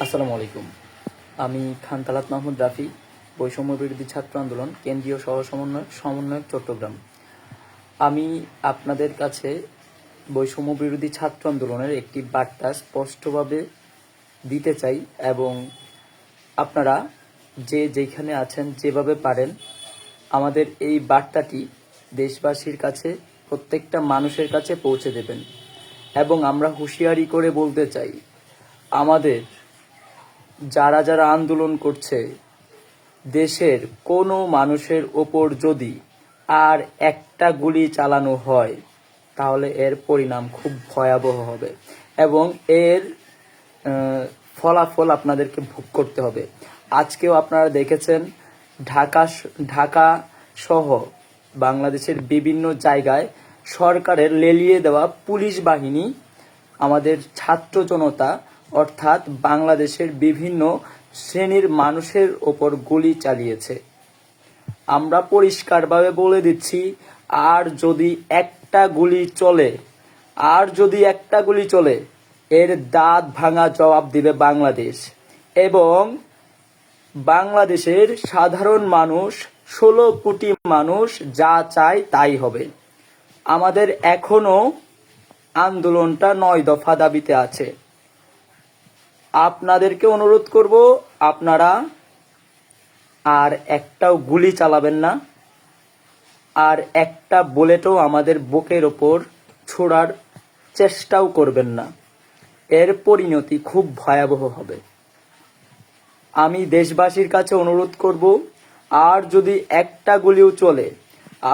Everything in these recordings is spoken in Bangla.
আসসালামু আলাইকুম। আমি খান তালাত মাহমুদ রাফি, বৈষম্য বিরোধী ছাত্র আন্দোলন কেন্দ্রীয় সহ সমন্বয়ক চট্টগ্রাম। আমি আপনাদের কাছে বৈষম্য বিরোধী ছাত্র আন্দোলনের একটি বার্তা স্পষ্টভাবে দিতে চাই এবং আপনারা যে যেখানে আছেন যেভাবে পারেন আমাদের এই বার্তাটি দেশবাসীর কাছে, প্রত্যেকটা মানুষের কাছে পৌঁছে দেবেন। এবং আমরা হুঁশিয়ারি করে বলতে চাই, আমাদের যারা যারা আন্দোলন করছে, দেশের কোনো মানুষের ওপর যদি আর একটা গুলি চালানো হয় তাহলে এর পরিণাম খুব ভয়াবহ হবে এবং এর ফলাফল আপনাদেরকে ভোগ করতে হবে। আজকেও আপনারা দেখেছেন ঢাকা সহ বাংলাদেশের বিভিন্ন জায়গায় সরকারের লেলিয়ে দেওয়া পুলিশ বাহিনী আমাদের ছাত্র জনতা অর্থাৎ বাংলাদেশের বিভিন্ন শ্রেণীর মানুষের ওপর গুলি চালিয়েছে। আমরা পরিষ্কারভাবে বলে দিচ্ছি, আর যদি একটা গুলি চলে এর দাঁত ভাঙা জবাব দিবে বাংলাদেশ। এবং বাংলাদেশের সাধারণ মানুষ 16 কোটি মানুষ যা চায় তাই হবে। আমাদের এখনো আন্দোলনটা 9 দফা দাবিতে আছে। আপনাদেরকে অনুরোধ করব, আপনারা আর একটাও গুলি চালাবেন না, আর একটা বুলেটও আমাদের বুকের ওপর ছোড়ার চেষ্টাও করবেন না। এর পরিণতি খুব ভয়াবহ হবে। আমি দেশবাসীর কাছে অনুরোধ করব, আর যদি একটা গুলিও চলে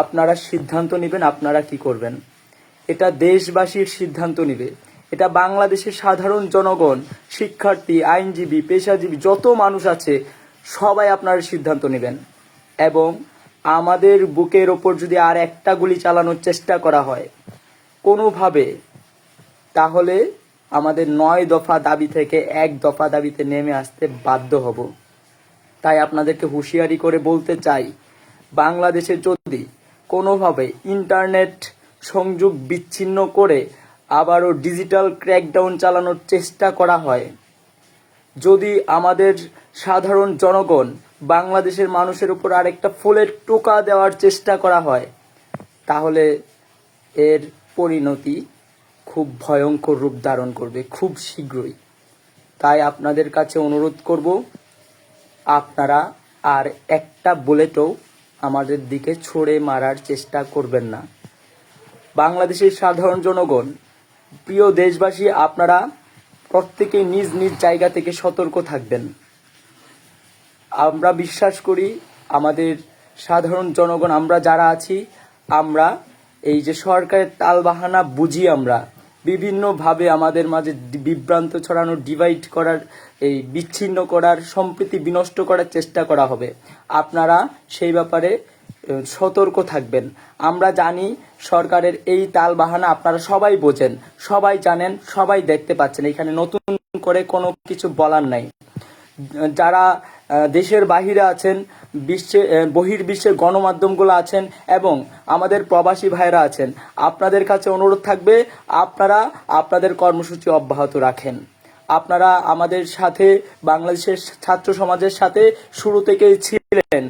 আপনারা সিদ্ধান্ত নেবেন আপনারা কি করবেন। এটা দেশবাসীর সিদ্ধান্ত নেবে। এটা বাংলাদেশের সাধারণ জনগণ, শিক্ষার্থী, আইনজীবী, পেশাজীবী যত মানুষ আছে সবাই আপনারা সিদ্ধান্ত নেবেন। এবং আমাদের বুকের ওপর যদি আর একটা গুলি চালানোর চেষ্টা করা হয় কোনোভাবে, তাহলে আমাদের 9 দফা দাবি থেকে 1 দফা দাবিতে নেমে আসতে বাধ্য হব। তাই আপনাদেরকে হুঁশিয়ারি করে বলতে চাই, বাংলাদেশে যদি কোনোভাবে ইন্টারনেট সংযোগ বিচ্ছিন্ন করে আবারও ডিজিটাল ক্র্যাকডাউন চালানোর চেষ্টা করা হয়, যদি আমাদের সাধারণ জনগণ, বাংলাদেশের মানুষের উপর আরেকটা ফুলের টোকা দেওয়ার চেষ্টা করা হয়, তাহলে এর পরিণতি খুব ভয়ঙ্কর রূপ ধারণ করবে খুব শীঘ্রই। তাই আপনাদের কাছে অনুরোধ করব, আপনারা আর একটা বুলেটও আমাদের দিকে ছুড়ে মারার চেষ্টা করবেন না। বাংলাদেশের সাধারণ জনগণ, প্রিয় দেশবাসী, আপনারা প্রত্যেকে নিজ নিজ জায়গা থেকে সতর্ক থাকবেন। আমরা বিশ্বাস করি আমাদের সাধারণ জনগণ, আমরা যারা আছি, আমরা এই যে সরকারের তালবাহানা বুঝি, আমরা বিভিন্নভাবে আমাদের মাঝে বিভ্রান্ত ছড়ানোর, ডিভাইড করার, এই বিচ্ছিন্ন করার, সম্প্রীতি বিনষ্ট করার চেষ্টা করা হবে। আপনারা সেই ব্যাপারে সতর্ক থাকবেন। আমরা জানি সরকারের এই তালবাহানা আপনারা সবাই বোঝেন, সবাই জানেন, সবাই দেখতে পাচ্ছেন। এখানে নতুন করে কোনো কিছু বলার নাই। যারা দেশের বাহিরে আছেন, বহির্বিশ্বের গণমাধ্যমগুলো আছেন এবং আমাদের প্রবাসী ভাইরা আছেন, আপনাদের কাছে অনুরোধ থাকবে আপনারা আপনাদের কর্মসূচি অব্যাহত রাখেন। আপনারা আমাদের সাথে, বাংলাদেশের ছাত্র সমাজের সাথে শুরু থেকেই ছিলেন।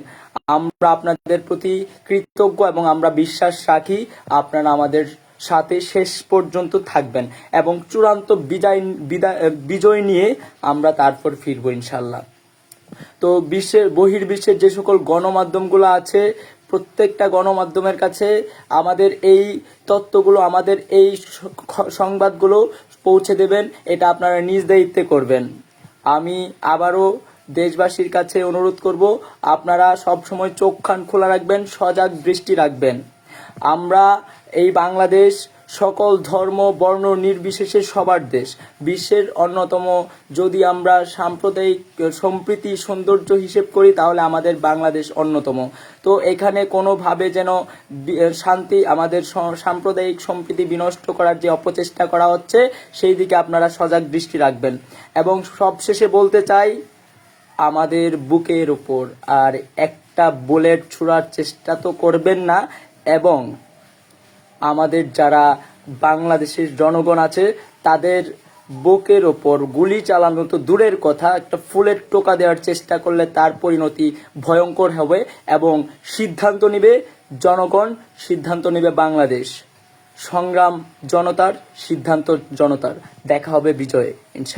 আমরা আপনাদের প্রতি কৃতজ্ঞ এবং আমরা বিশ্বাস রাখি আপনারা আমাদের সাথে শেষ পর্যন্ত থাকবেন এবং চূড়ান্ত বিজয় নিয়ে আমরা তারপর ফিরবো ইনশাল্লাহ। তো বহির্বিশ্বের যে সকল গণমাধ্যমগুলো আছে, প্রত্যেকটা গণমাধ্যমের কাছে আমাদের এই তথ্যগুলো, আমাদের এই সংবাদগুলো পৌঁছে দেবেন। এটা আপনারা নিজ দায়িত্বে করবেন। আমি আবারও দেশবাসীর কাছে অনুরোধ করব, আপনারা সবসময় চোখ কান খোলা রাখবেন, সজাগ দৃষ্টি রাখবেন। আমরা এই বাংলাদেশ সকল ধর্ম বর্ণ নির্বিশেষে সবার দেশ, বিশ্বের অন্যতম, যদি আমরা সাম্প্রদায়িক সম্প্রীতি সৌন্দর্য হিসেব করি তাহলে আমাদের বাংলাদেশ অন্যতম। তো এখানে কোনোভাবে যেন শান্তি, আমাদের সাম্প্রদায়িক সম্প্রীতি বিনষ্ট করার যে অপচেষ্টা করা হচ্ছে সেই দিকে আপনারা সজাগ দৃষ্টি রাখবেন। এবং সবশেষে বলতে চাই, আমাদের বুকের উপর আর একটা বুলেট ছোড়ার চেষ্টা তো করবেন না। এবং আমাদের যারা বাংলাদেশের জনগণ আছে তাদের বুকের ওপর গুলি চালানো তো দূরের কথা, একটা ফুলের টোকা দেওয়ার চেষ্টা করলে তার পরিণতি ভয়ঙ্কর হবে এবং সিদ্ধান্ত নিবে জনগণ, সিদ্ধান্ত নিবে বাংলাদেশ। সংগ্রাম জনতার, সিদ্ধান্ত জনতার। দেখা হবে বিজয়ে ইনশাআল্লাহ।